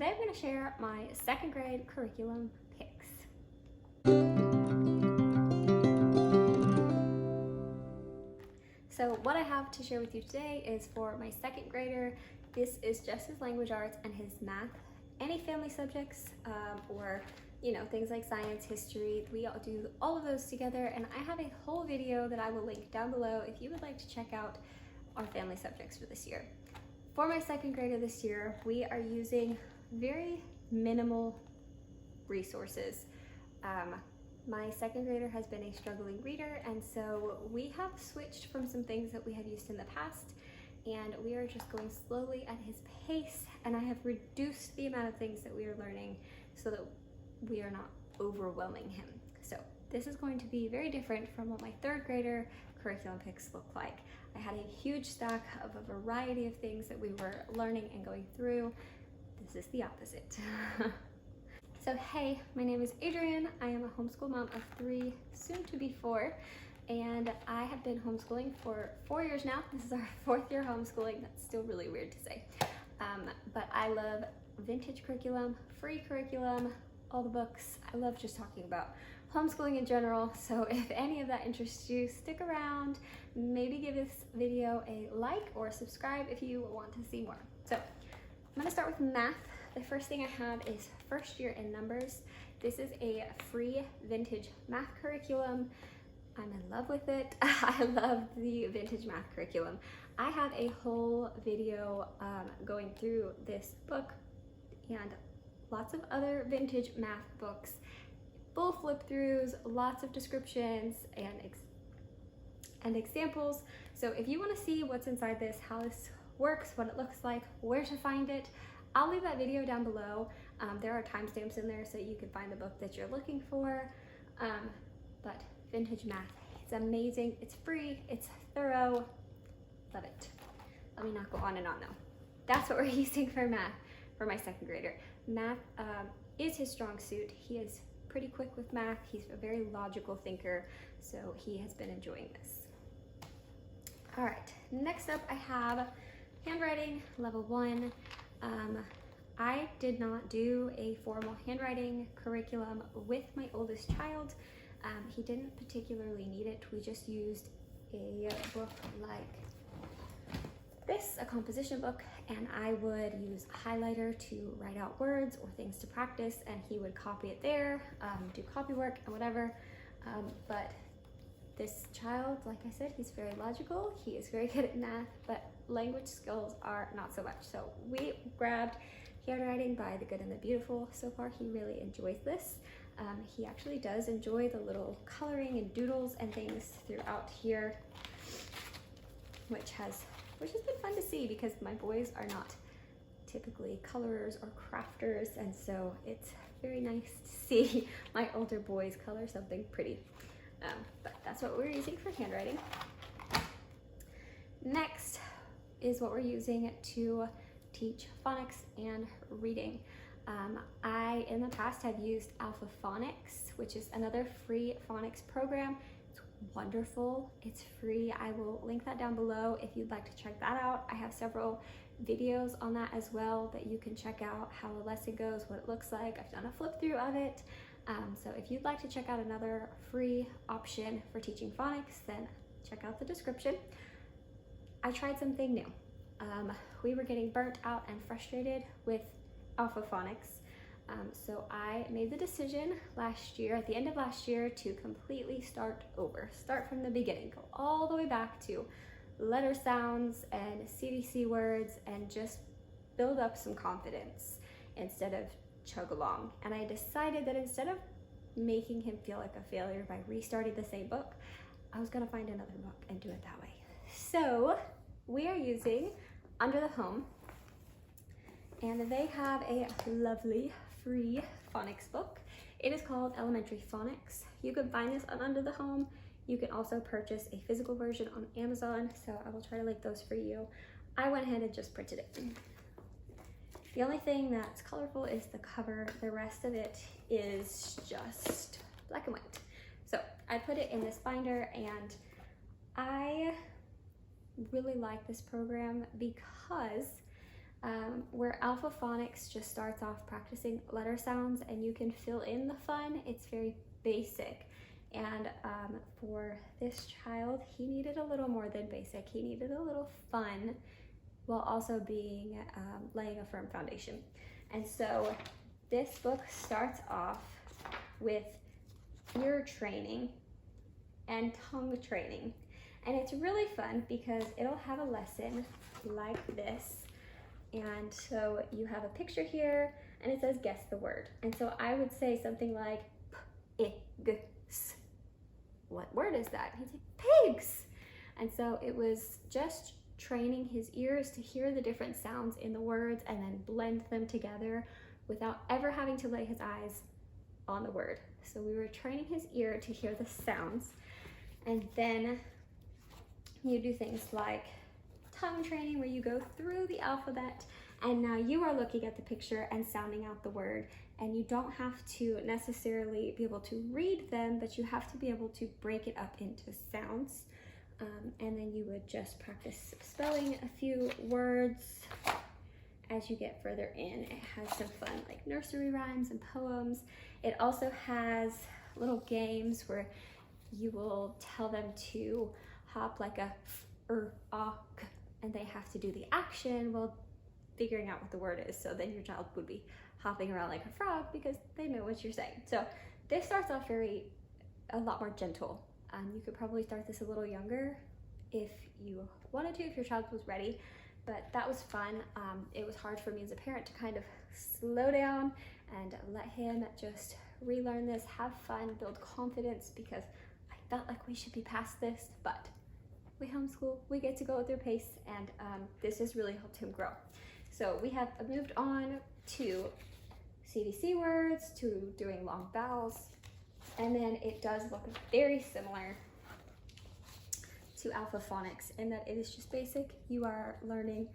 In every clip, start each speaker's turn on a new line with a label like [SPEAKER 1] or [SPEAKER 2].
[SPEAKER 1] Today I'm going to share my second grade curriculum picks. So what I have to share with you today is for my second grader. This is just his language arts and his math. Any family subjects or things like science, history, we all do all of those together, and I have a whole video that I will link down below if you would like to check out our family subjects for this year. For my second grader this year, we are using very minimal resources. My second grader has been a struggling reader, and so we have switched from some things that we have used in the past, and we are just going slowly at his pace, and I have reduced the amount of things that we are learning so that we are not overwhelming him. So this is going to be very different from what my third grader curriculum picks look like. I had a huge stack of a variety of things that we were learning and going through. This is the opposite. So hey, my name is Adrian. I am a homeschool mom of 3, soon to be 4, and I have been homeschooling for 4 years now. This is our 4th year homeschooling. That's still really weird to say. But I love vintage curriculum, free curriculum, all the books. I love just talking about homeschooling in general. So if any of that interests you, stick around. Maybe give this video a like or subscribe if you want to see more. So I'm gonna start with math. The first thing I have is first year in numbers. This is a free vintage math curriculum. I'm in love with it. I love the vintage math curriculum. I have a whole video going through this book and lots of other vintage math books, full flip throughs, lots of descriptions and examples. So if you want to see what's inside this, how this works, what it looks like, where to find it, I'll leave that video down below. There are timestamps in there so you can find the book that you're looking for. But vintage math, it's amazing, it's free, it's thorough, love it. Let me not go on and on though. That's what we're using for math for my second grader. Math is his strong suit. He is pretty quick with math. He's a very logical thinker, so he has been enjoying this. All right, next up I have handwriting, level 1. I did not do a formal handwriting curriculum with my oldest child. He didn't particularly need it. We just used a book like this, a composition book, and I would use a highlighter to write out words or things to practice, and he would copy it there, do copywork and whatever. But this child, like I said, he's very logical, he is very good at math, but language skills are not so much. So we grabbed Handwriting by The Good and the Beautiful. So far he really enjoys this. He actually does enjoy the little coloring and doodles and things throughout here, which has been fun to see because my boys are not typically colorers or crafters, and so it's very nice to see my older boys color something pretty. But that's what we're using for handwriting. Next is what we're using to teach phonics and reading. I, in the past, have used Alpha-Phonics, which is another free phonics program. It's wonderful, it's free. I will link that down below if you'd like to check that out. I have several videos on that as well that you can check out how a lesson goes, what it looks like. I've done a flip through of it. So if you'd like to check out another free option for teaching phonics, then check out the description. I tried something new. We were getting burnt out and frustrated with Alpha-Phonics. So I made the decision last year, at the end of last year, to completely start over. Start from the beginning, go all the way back to letter sounds and CDC words and just build up some confidence instead of chug along. And I decided that instead of making him feel like a failure by restarting the same book, I was gonna find another book and do it that way. So we are using Under the Home, and they have a lovely free phonics book. It is called Elementary Phonics. You can find this on Under the Home. You can also purchase a physical version on Amazon, so I will try to link those for you. I went ahead and just printed it. The only thing that's colorful is the cover. The rest of it is just black and white. So I put it in this binder, and I really like this program because where Alpha-Phonics just starts off practicing letter sounds and you can fill in the fun. It's very basic. And for this child, he needed a little more than basic. He needed a little fun while also being laying a firm foundation. And so this book starts off with ear training and tongue training. And it's really fun because it'll have a lesson like this. And so you have a picture here and it says guess the word. And so I would say something like pigs. What word is that? He'd say pigs. And so it was just training his ears to hear the different sounds in the words and then blend them together without ever having to lay his eyes on the word. So we were training his ear to hear the sounds. And then you do things like tongue training where you go through the alphabet and now you are looking at the picture and sounding out the word, and you don't have to necessarily be able to read them, but you have to be able to break it up into sounds. And then you would just practice spelling a few words as you get further in. It has some fun like nursery rhymes and poems. It also has little games where you will tell them to hop like a k, and they have to do the action while figuring out what the word is. So then your child would be hopping around like a frog because they know what you're saying. So this starts off a lot more gentle. You could probably start this a little younger if you wanted to, if your child was ready, but that was fun. It was hard for me as a parent to kind of slow down and let him just relearn this, have fun, build confidence, because I felt like we should be past this, but we homeschool, we get to go at their pace, and this has really helped him grow. So we have moved on to CVC words, to doing long vowels, and then it does look very similar to Alpha-Phonics in that it is just basic. You are learning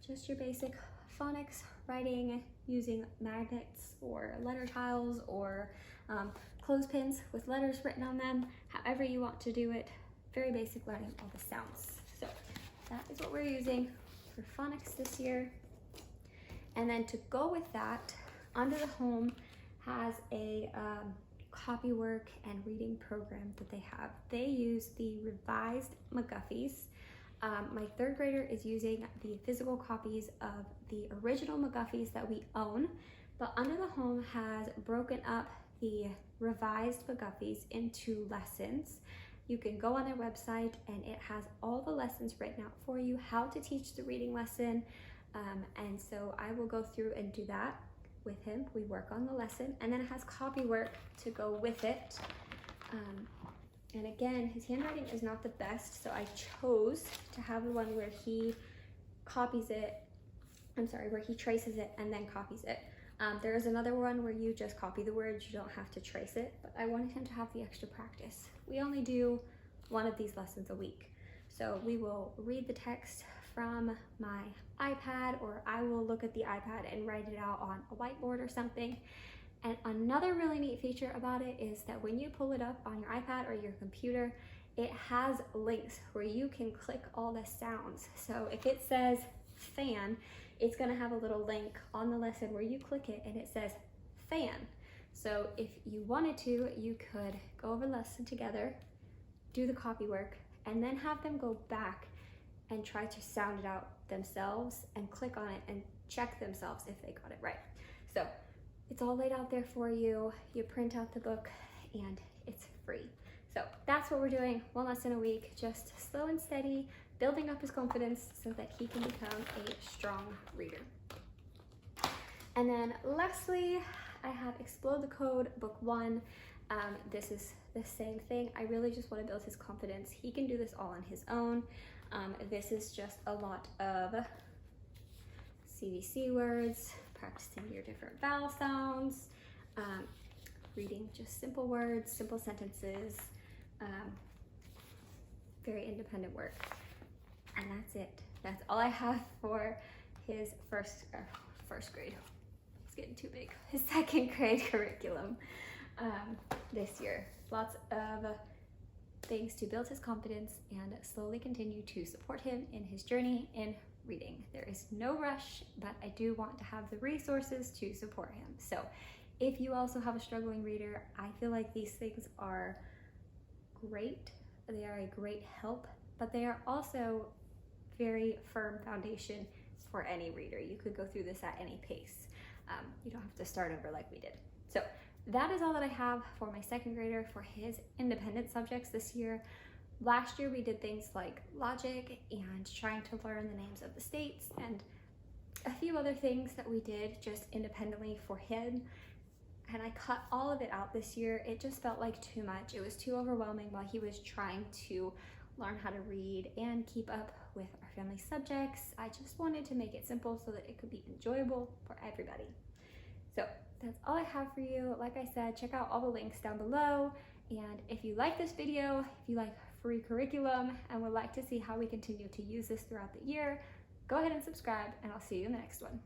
[SPEAKER 1] just your basic phonics, writing using magnets or letter tiles or clothespins with letters written on them, however you want to do it. Very basic, learning all the sounds. So that is what we're using for phonics this year. And then to go with that, Under the Home has a copywork and reading program that they have. They use the revised McGuffies. My third grader is using the physical copies of the original McGuffies that we own, but Under the Home has broken up the revised McGuffies into lessons. You can go on their website and it has all the lessons written out for you, how to teach the reading lesson. And so I will go through and do that with him. We work on the lesson, and then it has copywork to go with it. And again, his handwriting is not the best, so I chose to have the one where he copies it, where he traces it and then copies it. There is another one where you just copy the words, you don't have to trace it, but I wanted him to have the extra practice. We only do one of these lessons a week. So we will read the text from my iPad, or I will look at the iPad and write it out on a whiteboard or something. And another really neat feature about it is that when you pull it up on your iPad or your computer, it has links where you can click all the sounds. So if it says fan, it's gonna have a little link on the lesson where you click it and it says fan. So if you wanted to, you could go over the lesson together, do the copywork, and then have them go back and try to sound it out themselves and click on it and check themselves if they got it right. So it's all laid out there for you. You print out the book and it's free. So that's what we're doing, one lesson a week, just slow and steady, building up his confidence so that he can become a strong reader. And then lastly, I have Explode the Code, book 1. This is the same thing. I really just want to build his confidence. He can do this all on his own. This is just a lot of CVC words, practicing your different vowel sounds, reading just simple words, simple sentences, very independent work. And that's it. That's all I have for his first grade. It's getting too big. His second grade curriculum this year. Lots of things to build his confidence and slowly continue to support him in his journey in reading. There is no rush, but I do want to have the resources to support him. So if you also have a struggling reader, I feel like these things are great. They are a great help, but they are also very firm foundation for any reader. You could go through this at any pace. You don't have to start over like we did. So that is all that I have for my second grader for his independent subjects this year. Last year we did things like logic and trying to learn the names of the states and a few other things that we did just independently for him. And I cut all of it out this year. It just felt like too much. It was too overwhelming while he was trying to learn how to read and keep up with our family subjects. I just wanted to make it simple so that it could be enjoyable for everybody. So that's all I have for you. Like I said, check out all the links down below. And if you like this video, if you like free curriculum and would like to see how we continue to use this throughout the year, go ahead and subscribe, and I'll see you in the next one.